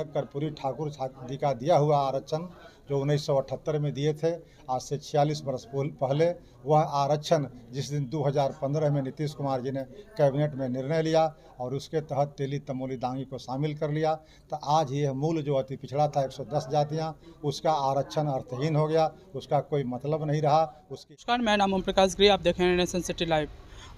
जननायक कर्पूरी ठाकुर जी का दिया हुआ आरक्षण जो 1978 में दिए थे, आज से 46 वर्ष पहले वह आरक्षण जिस दिन 2015 में नीतीश कुमार जी ने कैबिनेट में निर्णय लिया और उसके तहत तेली तमोली दांगी को शामिल कर लिया, तो आज यह मूल जो अति पिछड़ा था 110 जातियाँ, उसका आरक्षण अर्थहीन हो गया, उसका कोई मतलब नहीं रहा। नमस्कार, मैं नाम ओम प्रकाश गिरी, आप देख रहे हैं nation city live.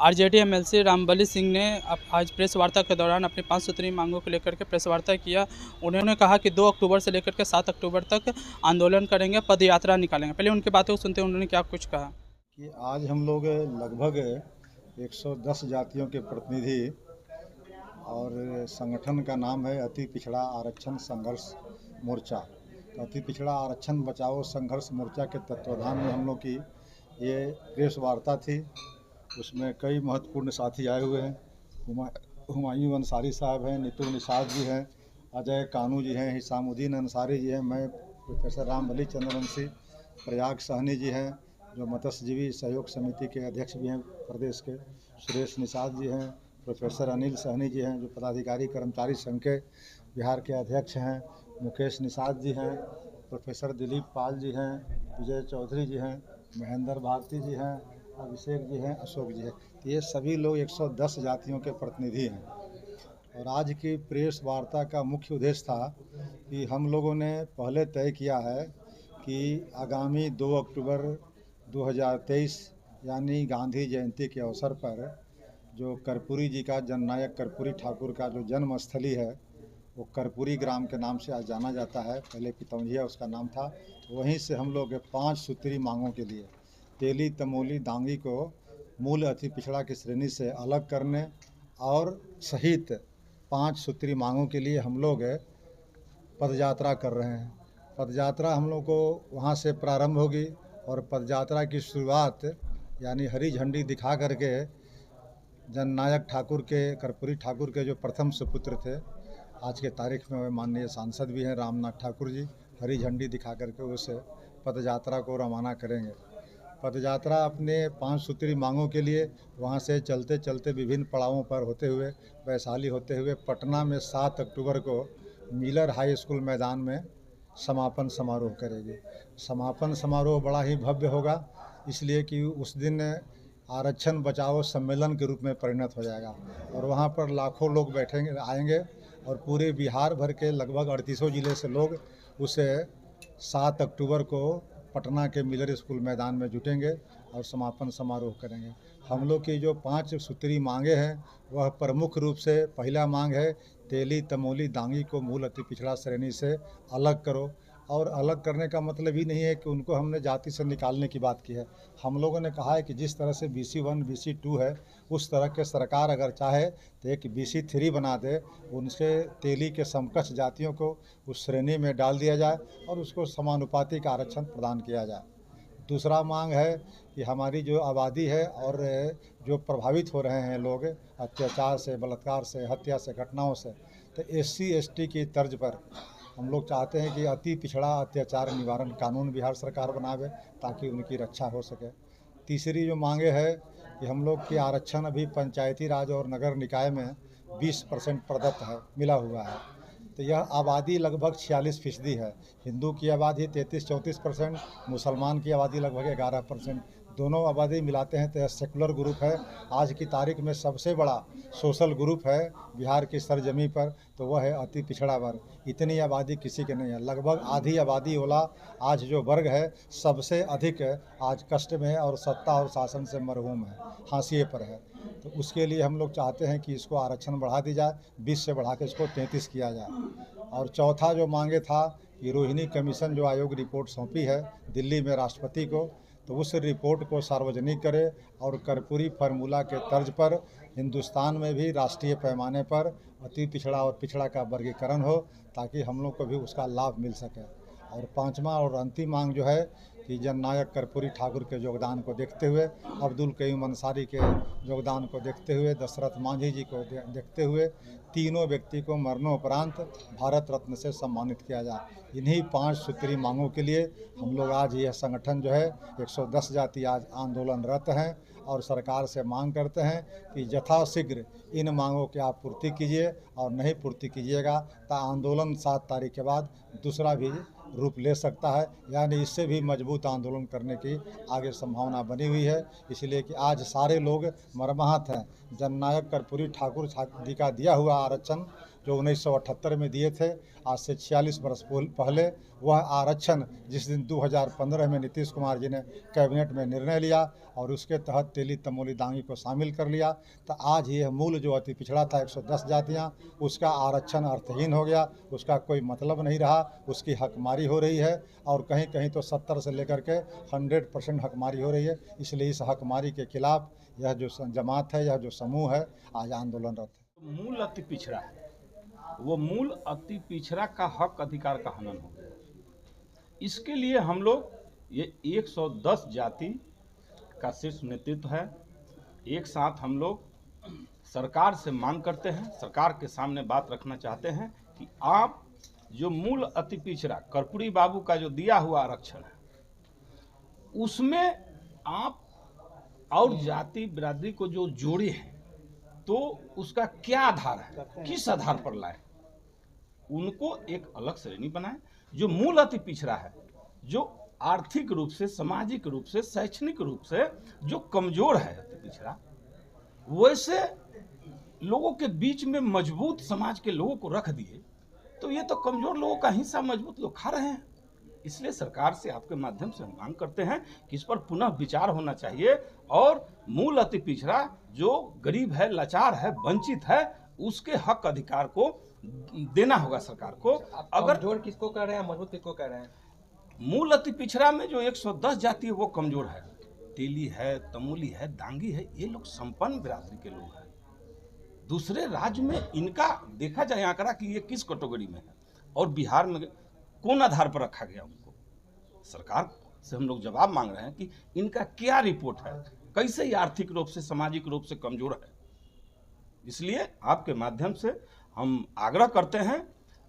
RJD MLC Rambali Singh ने आज प्रेस वार्ता के दौरान अपनी 5 सूत्री मांगों को लेकर के प्रेस वार्ता किया। उन्होंने कहा कि 2 अक्टूबर से लेकर के 7 अक्टूबर तक आंदोलन करेंगे, पद यात्रा निकालेंगे। पहले उनकी बातों को सुनते हैं, उन्होंने क्या कुछ कहा कि आज हम लोग लगभग 110 जातियों के प्रतिनिधि और संगठन का नाम है अति पिछड़ा आरक्षण संघर्ष मोर्चा। तो अति पिछड़ा आरक्षण बचाओ संघर्ष मोर्चा के तत्वाधान में हम लोग की ये प्रेस वार्ता थी। उसमें कई महत्वपूर्ण साथी आए हुए हैं। हुमायूं अंसारी साहब हैं, नीतू निषाद जी हैं, अजय कानू जी हैं, हिसामुद्दीन अंसारी जी हैं, मैं प्रोफेसर रामबली चंद्रवंशी, प्रयाग सहनी जी हैं जो मत्स्यजीवी सहयोग समिति के अध्यक्ष भी हैं प्रदेश के, सुरेश निषाद जी हैं, प्रोफेसर अनिल सहनी जी हैं जो पदाधिकारी कर्मचारी संघ के बिहार के अध्यक्ष हैं, मुकेश निषाद जी हैं, प्रोफेसर दिलीप पाल जी हैं, विजय चौधरी जी हैं, महेंद्र भारती जी हैं, अभिषेक जी हैं, अशोक जी हैं। तो ये सभी लोग 110 जातियों के प्रतिनिधि हैं। और आज की प्रेस वार्ता का मुख्य उद्देश्य था कि हम लोगों ने पहले तय किया है कि आगामी 2 अक्टूबर 2023 यानी गांधी जयंती के अवसर पर जो कर्पूरी जी का जननायक कर्पूरी ठाकुर का जो जन्मस्थली है वो कर्पूरी ग्राम के नाम से आज जाना जाता है, पहले पितौंझिया उसका नाम था। वहीं से हम लोग 5 सूत्री मांगों के लिए तेली तमोली दांगी को मूल अति पिछड़ा की श्रेणी से अलग करने और सहित 5 सूत्री मांगों के लिए हम लोग पदयात्रा कर रहे हैं। पदयात्रा हम लोग को वहाँ से प्रारंभ होगी और पदयात्रा की शुरुआत यानी हरी झंडी दिखा करके जननायक ठाकुर के कर्पूरी ठाकुर के जो प्रथम सुपुत्र थे, आज के तारीख में वे माननीय सांसद भी हैं रामनाथ ठाकुर जी, हरी झंडी दिखा करके उस पदयात्रा को रवाना करेंगे। पदयात्रा अपने 5 सूत्री मांगों के लिए वहां से चलते चलते विभिन्न पड़ावों पर होते हुए वैशाली होते हुए पटना में 7 अक्टूबर को मिलर हाई स्कूल मैदान में समापन समारोह करेगी। समापन समारोह बड़ा ही भव्य होगा, इसलिए कि उस दिन आरक्षण बचाओ सम्मेलन के रूप में परिणत हो जाएगा और वहाँ पर लाखों लोग बैठेंगे आएंगे और पूरे बिहार भर के लगभग 38 जिले से लोग उसे 7 अक्टूबर को पटना के मिलर स्कूल मैदान में जुटेंगे और समापन समारोह करेंगे। हम लोग की जो 5 सूत्री मांगे हैं वह प्रमुख रूप से पहला मांग है तेली तमोली दांगी को मूल अति पिछड़ा श्रेणी से अलग करो। और अलग करने का मतलब ही नहीं है कि उनको हमने जाति से निकालने की बात की है। हम लोगों ने कहा है कि जिस तरह से BC1 BC2 है उस तरह के सरकार अगर चाहे तो एक BC3 बना दे, उनसे तेली के समकक्ष जातियों को उस श्रेणी में डाल दिया जाए और उसको समानुपातिक आरक्षण प्रदान किया जाए। दूसरा मांग है कि हमारी जो आबादी है और जो प्रभावित हो रहे हैं लोग अत्याचार से, बलात्कार से, हत्या से, घटनाओं से, तो SC ST की तर्ज पर हम लोग चाहते हैं कि अति पिछड़ा अत्याचार निवारण कानून बिहार सरकार बनावे ताकि उनकी रक्षा हो सके। तीसरी जो मांगे है कि हम लोग की आरक्षण अभी पंचायती राज और नगर निकाय में 20% प्रदत्त है, मिला हुआ है। तो यह आबादी लगभग 46% है। हिंदू की आबादी 33-34%, मुसलमान की आबादी लगभग 11%। दोनों आबादी मिलाते हैं तो यह सेकुलर ग्रुप है। आज की तारीख में सबसे बड़ा सोशल ग्रुप है बिहार की सरजमी पर, तो वह है अति पिछड़ा वर्ग। इतनी आबादी किसी के नहीं है। लगभग आधी आबादी वाला आज जो वर्ग है सबसे अधिक आज कष्ट में है और सत्ता और शासन से मरहूम है, हाशिए पर है। तो उसके लिए हम लोग चाहते हैं कि इसको आरक्षण बढ़ा दी जाए, 20 से बढ़ा के इसको 33 किया जाए। और चौथा जो मांगे था कि रोहिणी कमीशन जो आयोग रिपोर्ट सौंपी है दिल्ली में राष्ट्रपति को, तो उस रिपोर्ट को सार्वजनिक करे और कर्पूरी फार्मूला के तर्ज पर हिंदुस्तान में भी राष्ट्रीय पैमाने पर अति पिछड़ा और पिछड़ा का वर्गीकरण हो ताकि हम लोग को भी उसका लाभ मिल सके। और पांचवा और अंतिम मांग जो है कि जननायक कर्पूरी ठाकुर के योगदान को देखते हुए, अब्दुल कयूम अंसारी के योगदान को देखते हुए, दशरथ मांझी जी को देखते हुए तीनों व्यक्ति को मरणोपरांत भारत रत्न से सम्मानित किया जाए। इन्हीं 5 सूत्री मांगों के लिए हम लोग आज यह संगठन जो है 110 जाति आज आंदोलनरत हैं और सरकार से मांग करते हैं कि यथाशीघ्र इन मांगों की आप पूर्ति कीजिए, और नहीं पूर्ति कीजिएगा तो आंदोलन 7 तारीख के बाद दूसरा भी रूप ले सकता है, यानी इससे भी मजबूत आंदोलन करने की आगे संभावना बनी हुई है। इसलिए कि आज सारे लोग मर्माहत हैं। जननायक कर्पूरी ठाकुर जी का दिया हुआ आरक्षण जो 1978 में दिए थे, आज से 46 वर्ष पहले वह आरक्षण जिस दिन 2015 में नीतीश कुमार जी ने कैबिनेट में निर्णय लिया और उसके तहत तेली तमोली दांगी को शामिल कर लिया, तो आज यह मूल जो अति पिछड़ा था 110 जातियाँ, उसका आरक्षण अर्थहीन हो गया, उसका कोई मतलब नहीं रहा, उसकी हकमारी हो रही है और कहीं कहीं तो 70 से लेकर के 100% हकमारी हो रही है। इसलिए इस हकमारी के खिलाफ यह जो जमात है, यह जो समूह है, आज आंदोलनरत है। मूल अति पिछड़ा है, वो मूल अति पिछड़ा का हक अधिकार का हनन हो गया। इसके लिए हम लोग ये 110 जाति का शीर्ष नेतृत्व है, एक साथ हम लोग सरकार से मांग करते हैं, सरकार के सामने बात रखना चाहते हैं कि आप जो मूल अति पिछड़ा कर्पूरी बाबू का जो दिया हुआ आरक्षण है, उसमें आप और जाति बिरादरी को जो जोड़े हैं, तो उसका क्या आधार है, किस आधार पर लाए, उनको एक अलग श्रेणी बनाए। जो मूल अति पिछड़ा है, जो आर्थिक रूप से, सामाजिक रूप से, शैक्षणिक रूप से जो कमजोर है अति पिछड़ा, वैसे लोगों के बीच में मजबूत समाज के लोगों को रख दिए, तो ये तो कमजोर लोगों का हिस्सा मजबूत लोग खा रहे हैं। इसलिए सरकार से आपके माध्यम से हम मांग करते हैं कि इस पर पुनः विचार होना चाहिए और मूल अति पिछड़ा जो गरीब है, लाचार है, वंचित है, उसके हक अधिकार को देना होगा सरकार को। अगर कमजोर किसको कह रहे हैं, मजबूत किसको कह रहे हैं? मूल अति पिछड़ा में जो 110 जाति है वो कमजोर है, तेली है, तमोली है, दांगी है, ये लोग संपन्न बिरादरी के लोग हैं। दूसरे राज्य में इनका देखा जाए आंकड़ा कि ये किस कैटेगरी में है और बिहार में कौन आधार पर रखा गया उनको। सरकार से हम लोग जवाब मांग रहे हैं कि इनका क्या रिपोर्ट है, कैसे ये आर्थिक रूप से, सामाजिक रूप से कमजोर है। इसलिए आपके माध्यम से हम आग्रह करते हैं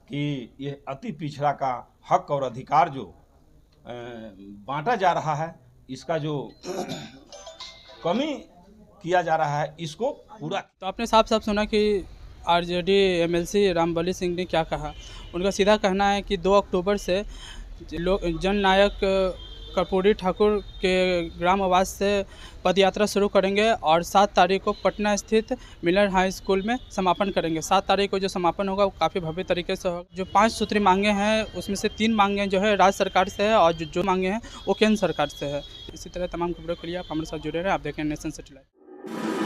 कि ये अति पिछड़ा का हक और अधिकार जो बांटा जा रहा है, इसका जो कमी किया जा रहा है, इसको पूरा। तो आपने साफ साफ सुना कि आरजेडी एमएलसी रामबली सिंह ने क्या कहा। उनका सीधा कहना है कि 2 अक्टूबर से जननायक कर्पूरी ठाकुर के ग्राम आवास से पदयात्रा शुरू करेंगे और 7 तारीख को पटना स्थित मिलर हाई स्कूल में समापन करेंगे। 7 तारीख को जो समापन होगा वो काफ़ी भव्य तरीके से होगा। जो 5 सूत्री मांगे हैं उसमें से 3 मांगे जो है राज्य सरकार से है और जो मांगे हैं वो केंद्र सरकार से है। इसी तरह तमाम खबरों के लिए आप हमारे साथ जुड़े रहें। आप देखें नेशन सिटी लाइव।